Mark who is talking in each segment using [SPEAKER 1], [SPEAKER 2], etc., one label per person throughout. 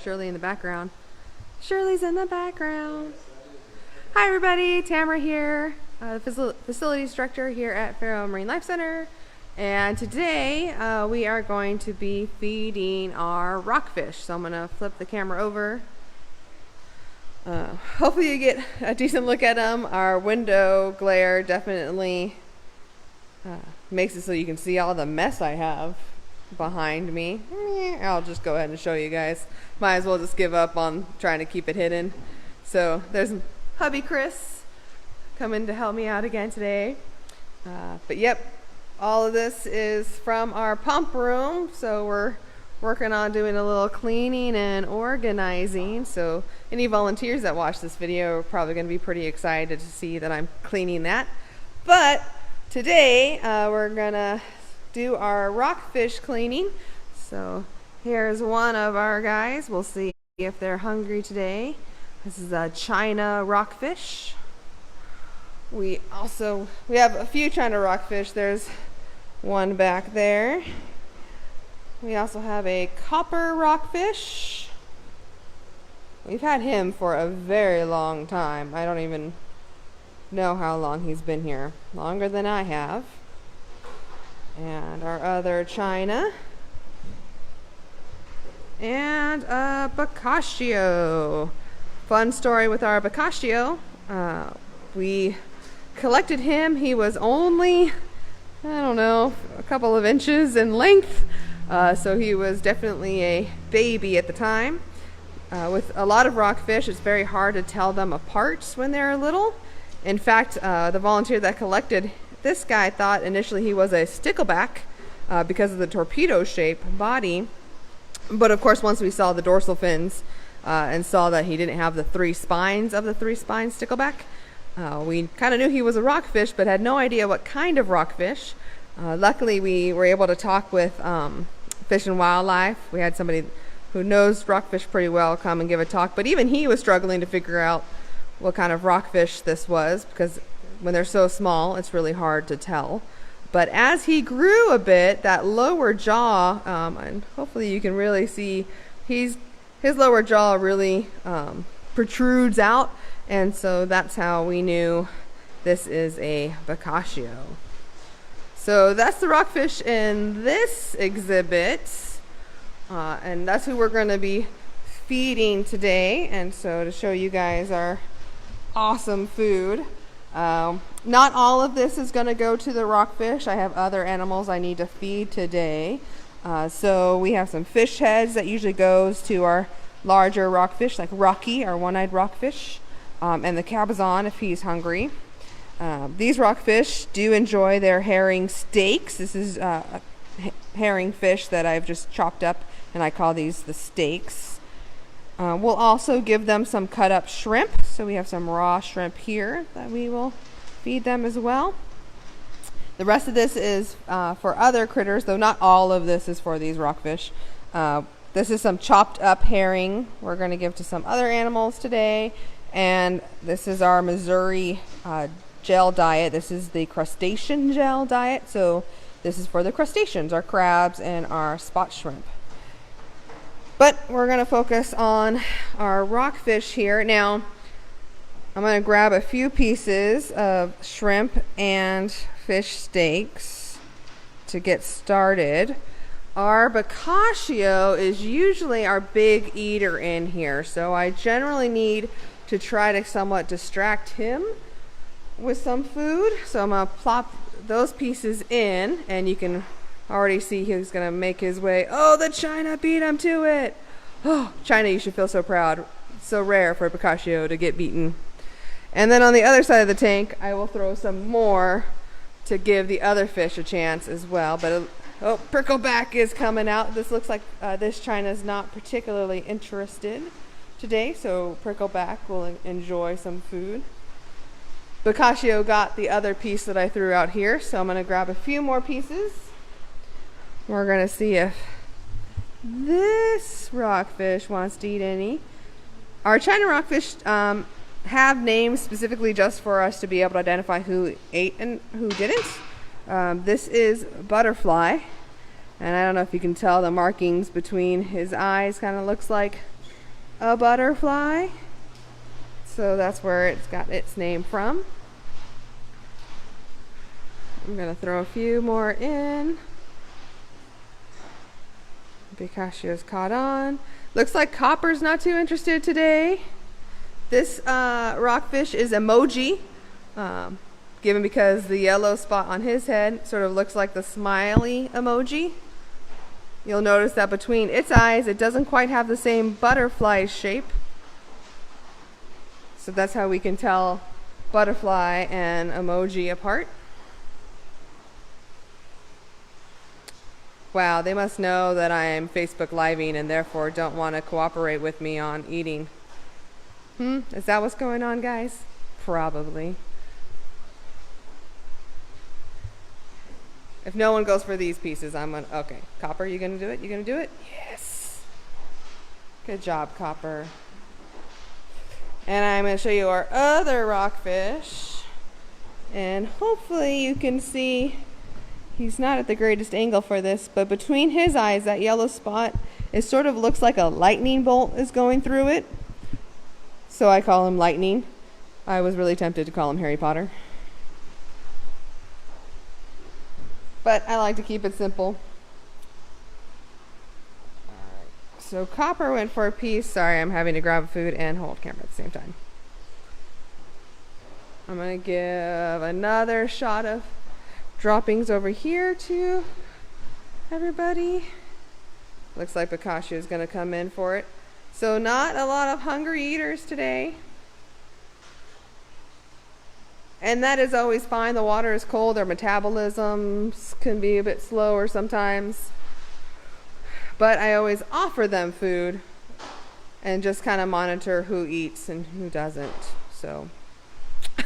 [SPEAKER 1] Shirley in the background. Shirley's in the background. Hi everybody, Tamara here, facilities director here at Feiro Marine Life Center. And today we are going to be feeding our rockfish. So I'm going to flip the camera over. Hopefully you get a decent look at them. Our window glare definitely makes it so you can see all the mess I have behind me. I'll just go ahead and show you guys. Might as well just give up on trying to keep it hidden. So there's hubby Chris coming to help me out again today. But yep, all of this is from our pump room. So we're working on doing a little cleaning and organizing. So any volunteers that watch this video are probably going to be pretty excited to see that I'm cleaning that. But today we're going to do our rockfish cleaning. So here's one of our guys. We'll see if they're hungry today. This is a China rockfish. We have a few China rockfish. There's one back there. We also have a copper rockfish. We've had him for a very long time. I don't even know how long he's been here. Longer than I have. And our other China. And a bocaccio. Fun story with our bocaccio. We collected him. He was only, I don't know, a couple of inches in length. So he was definitely a baby at the time. With a lot of rockfish, it's very hard to tell them apart when they're little. In fact, the volunteer that collected this guy thought initially he was a stickleback because of the torpedo-shaped body. But of course, once we saw the dorsal fins and saw that he didn't have the three spines of the three-spine stickleback, we kind of knew he was a rockfish, but had no idea what kind of rockfish. Luckily, we were able to talk with Fish and Wildlife. We had somebody who knows rockfish pretty well come and give a talk, but even he was struggling to figure out what kind of rockfish this was, because when they're so small, it's really hard to tell. But as he grew a bit, that lower jaw, and hopefully you can really see, his lower jaw really protrudes out, and so that's how we knew this is a bocaccio. So that's the rockfish in this exhibit, and that's who we're going to be feeding today. And so to show you guys our awesome food. Not all of this is going to go to the rockfish. I have other animals I need to feed today. So we have some fish heads that usually goes to our larger rockfish, like Rocky, our one-eyed rockfish, and the cabezon if he's hungry. These rockfish do enjoy their herring steaks. This is a herring fish that I've just chopped up, and I call these the steaks. We'll also give them some cut up shrimp. So we have some raw shrimp here that we will feed them as well. The rest of this is for other critters, though not all of this is for these rockfish. This is some chopped up herring we're going to give to some other animals today. And this is our Missouri gel diet. This is the crustacean gel diet. So this is for the crustaceans, our crabs and our spot shrimp. But we're going to focus on our rockfish here. Now, I'm going to grab a few pieces of shrimp and fish steaks to get started. Our bocaccio is usually our big eater in here, so I generally need to try to somewhat distract him with some food. So I'm going to plop those pieces in, and you can already see he's going to make his way. Oh, the China beat him to it. Oh, China, you should feel so proud. It's so rare for a bocaccio to get beaten. And then on the other side of the tank, I will throw some more to give the other fish a chance as well. But prickleback is coming out. This looks like this China's not particularly interested today, so prickleback will enjoy some food. Bocaccio got the other piece that I threw out here, so I'm going to grab a few more pieces. We're going to see if this rockfish wants to eat any. Our China rockfish have names specifically just for us to be able to identify who ate and who didn't. This is Butterfly, and I don't know if you can tell the markings between his eyes. Kind of looks like a butterfly. So that's where it's got its name from. I'm going to throw a few more in. Bocaccio's caught on. Looks like Copper's not too interested today. This rockfish is emoji, given because the yellow spot on his head sort of looks like the smiley emoji. You'll notice that between its eyes, it doesn't quite have the same butterfly shape. So that's how we can tell butterfly and emoji apart. Wow, they must know that I am Facebook Living and therefore don't want to cooperate with me on eating. Is that what's going on, guys? Probably. If no one goes for these pieces, I'm gonna... Okay, Copper, you gonna do it? You gonna do it? Yes. Good job, Copper. And I'm gonna show you our other rockfish. And hopefully you can see he's not at the greatest angle for this, but between his eyes, that yellow spot, it sort of looks like a lightning bolt is going through it. So I call him Lightning. I was really tempted to call him Harry Potter. But I like to keep it simple. Alright, so Copper went for a piece. Sorry, I'm having to grab food and hold camera at the same time. I'm going to give another shot of droppings over here to everybody. Looks like bocaccio is going to come in for it. So not a lot of hungry eaters today. And that is always fine. The water is cold. Their metabolisms can be a bit slower sometimes. But I always offer them food and just kind of monitor who eats and who doesn't. So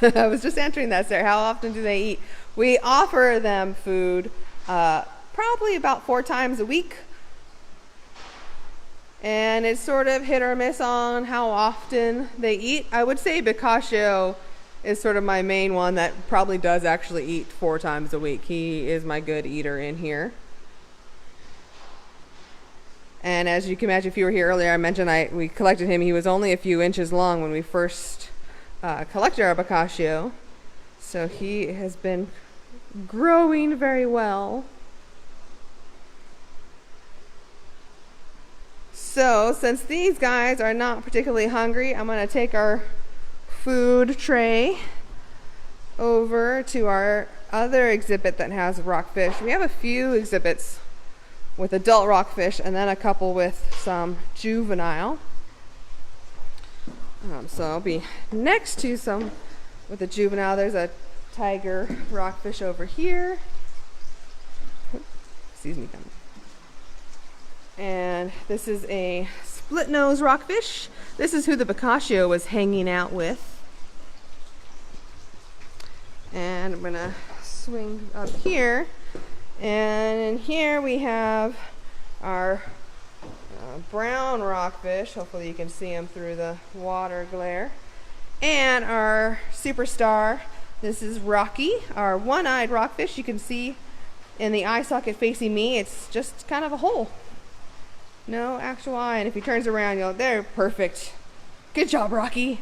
[SPEAKER 1] I was just answering that, Sarah. How often do they eat? We offer them food probably about 4 times a week. And it's sort of hit or miss on how often they eat. I would say bocaccio is sort of my main one that probably does actually eat 4 times a week. He is my good eater in here. And as you can imagine, if you were here earlier, I mentioned we collected him. He was only a few inches long when we first collected our bocaccio. So he has been growing very well. So since these guys are not particularly hungry, I'm going to take our food tray over to our other exhibit that has rockfish. We have a few exhibits with adult rockfish and then a couple with some juvenile. So I'll be next to some with the juvenile. There's a tiger rockfish over here. Excuse me. And this is a split nose rockfish. This is who the bocaccio was hanging out with. And I'm gonna swing up here. And in here we have our brown rockfish. Hopefully you can see him through the water glare. And our superstar, this is Rocky, our one-eyed rockfish. You can see in the eye socket facing me, it's just kind of a hole. No actual eye. And if he turns around, they're perfect. Good job, Rocky.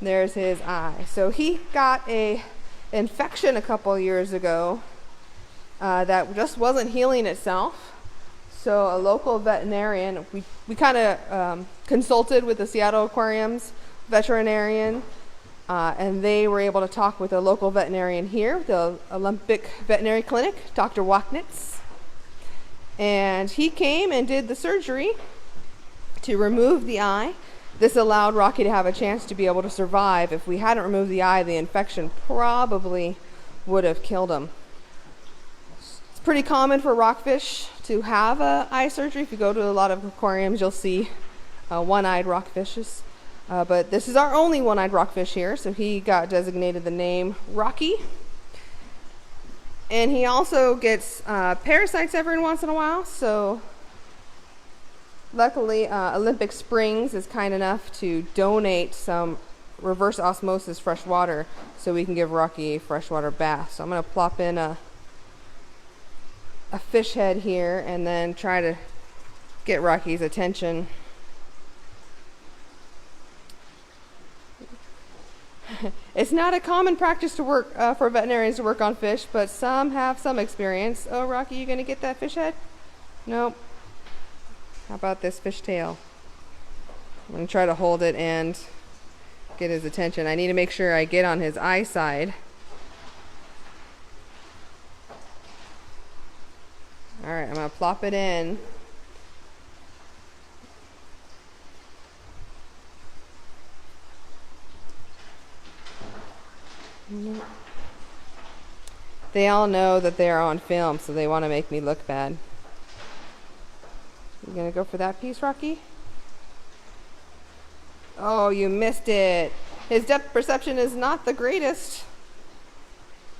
[SPEAKER 1] There's his eye. So he got a infection a couple years ago that just wasn't healing itself. So a local veterinarian, we kind of consulted with the Seattle Aquarium's veterinarian, and they were able to talk with a local veterinarian here, the Olympic Veterinary Clinic, Dr. Wachnitz. And he came and did the surgery to remove the eye. This allowed Rocky to have a chance to be able to survive. If we hadn't removed the eye, the infection probably would have killed him. It's pretty common for rockfish to have eye surgery. If you go to a lot of aquariums, you'll see one-eyed rockfishes. But this is our only one-eyed rockfish here, so he got designated the name Rocky. And he also gets parasites every once in a while, so luckily Olympic Springs is kind enough to donate some reverse osmosis fresh water so we can give Rocky a freshwater bath. So I'm going to plop in a fish head here and then try to get Rocky's attention. It's not a common practice to work for veterinarians to work on fish, but some have some experience. Oh, Rocky, you gonna get that fish head? Nope. How about this fish tail? I'm gonna try to hold it and get his attention. I need to make sure I get on his eye side. All right, I'm gonna plop it in. They all know that they are on film, so they want to make me look bad. You gonna go for that piece, Rocky? Oh, you missed it. His depth perception is not the greatest,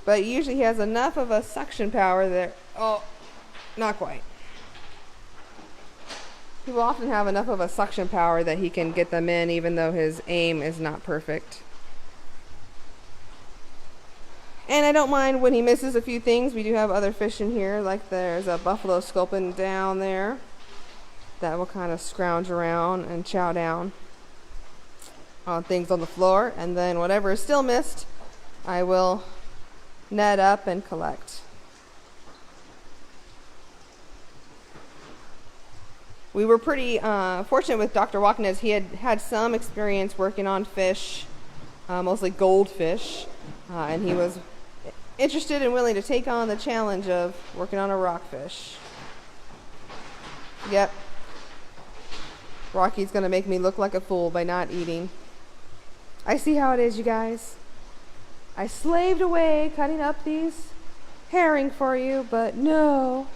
[SPEAKER 1] but usually he has enough of a suction power there. Oh, not quite. He will often have enough of a suction power that he can get them in, even though his aim is not perfect. And I don't mind when he misses a few things. We do have other fish in here, like there's a buffalo sculpin down there that will kind of scrounge around and chow down on things on the floor. And then whatever is still missed, I will net up and collect. We were pretty fortunate with Dr. Watkins. He had some experience working on fish, mostly goldfish, and he was interested and willing to take on the challenge of working on a rockfish. Yep. Rocky's going to make me look like a fool by not eating. I see how it is, you guys. I slaved away cutting up these herring for you, but no.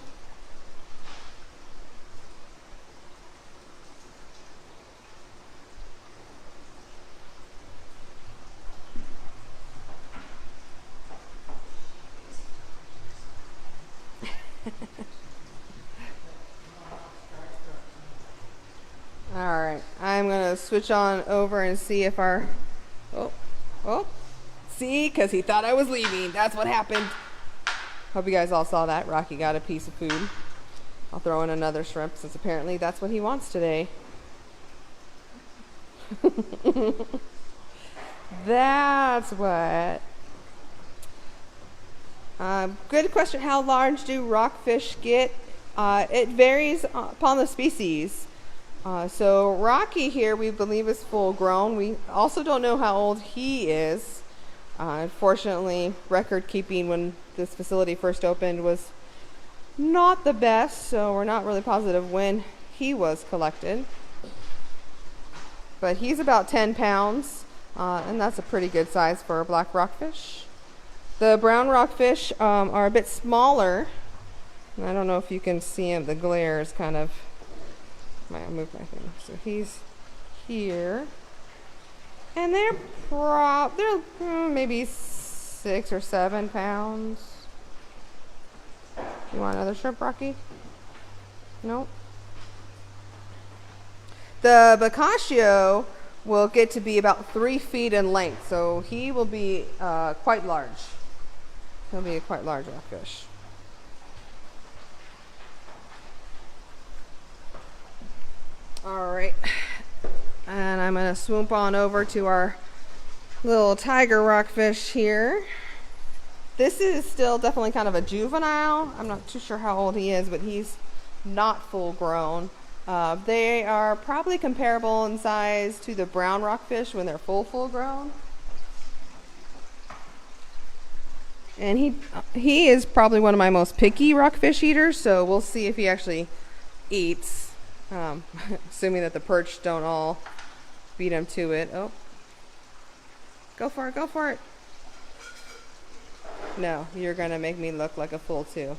[SPEAKER 1] Alright, I'm going to switch on over and see if our... See, because he thought I was leaving. That's what happened. Hope you guys all saw that. Rocky got a piece of food. I'll throw in another shrimp, since apparently that's what he wants today. That's what. Good question. How large do rockfish get? It varies upon the species. So Rocky here, we believe, is full grown. We also don't know how old he is. Unfortunately, record keeping when this facility first opened was not the best, so we're not really positive when he was collected. But he's about 10 pounds, and that's a pretty good size for a black rockfish. The brown rockfish are a bit smaller. I don't know if you can see him. The glare is kind of... I'll move my thing. So he's here. And they're maybe 6 or 7 pounds. You want another shrimp, Rocky? Nope. The bocaccio will get to be about 3 feet in length, so he will be quite large. He'll be a quite large rockfish. All right, and I'm going to swoop on over to our little tiger rockfish here. This is still definitely kind of a juvenile. I'm not too sure how old he is, but he's not full grown. They are probably comparable in size to the brown rockfish when they're full grown. And he is probably one of my most picky rockfish eaters, so we'll see if he actually eats. Assuming that the perch don't all beat him to it. Oh. Go for it, go for it. No, you're going to make me look like a fool too.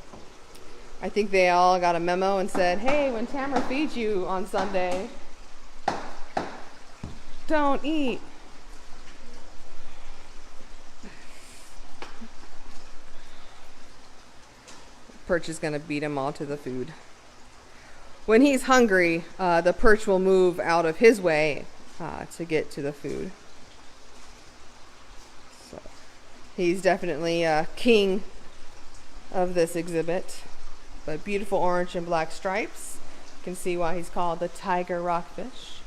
[SPEAKER 1] I think they all got a memo and said, hey, when Tamara feeds you on Sunday, don't eat. Perch is going to beat him all to the food. When he's hungry, the perch will move out of his way to get to the food. So he's definitely king of this exhibit. But beautiful orange and black stripes. You can see why he's called the tiger rockfish.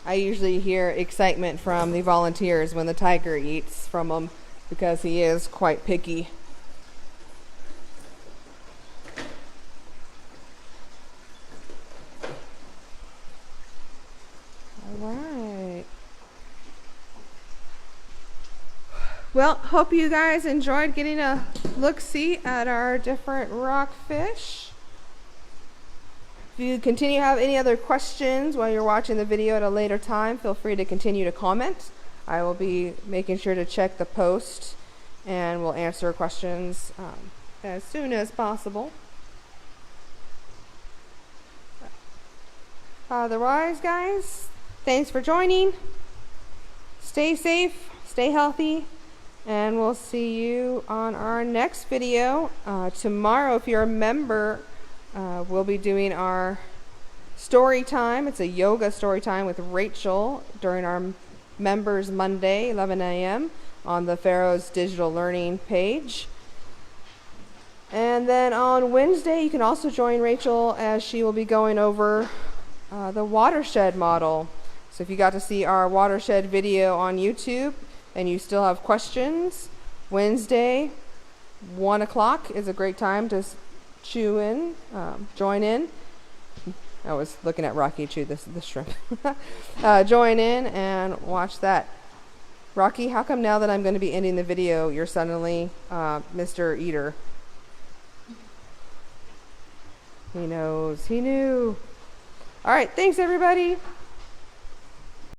[SPEAKER 1] I usually hear excitement from the volunteers when the tiger eats from them because he is quite picky. All right. Well, hope you guys enjoyed getting a look-see at our different rockfish. If you continue to have any other questions while you're watching the video at a later time, feel free to continue to comment. I will be making sure to check the post and we'll answer questions as soon as possible. Otherwise, guys, thanks for joining. Stay safe, stay healthy, and we'll see you on our next video. Tomorrow, if you're a member, we'll be doing our story time. It's a yoga story time with Rachel during our Members Monday, 11 a.m. on the Feiro's digital learning page. And then on Wednesday, you can also join Rachel as she will be going over the watershed model. So if you got to see our watershed video on YouTube and you still have questions, Wednesday, 1 o'clock is a great time to join in. I was looking at Rocky chew the shrimp. Join in and watch that. Rocky, how come now that I'm going to be ending the video, you're suddenly Mr. Eater? He knows. He knew. All right. Thanks, everybody.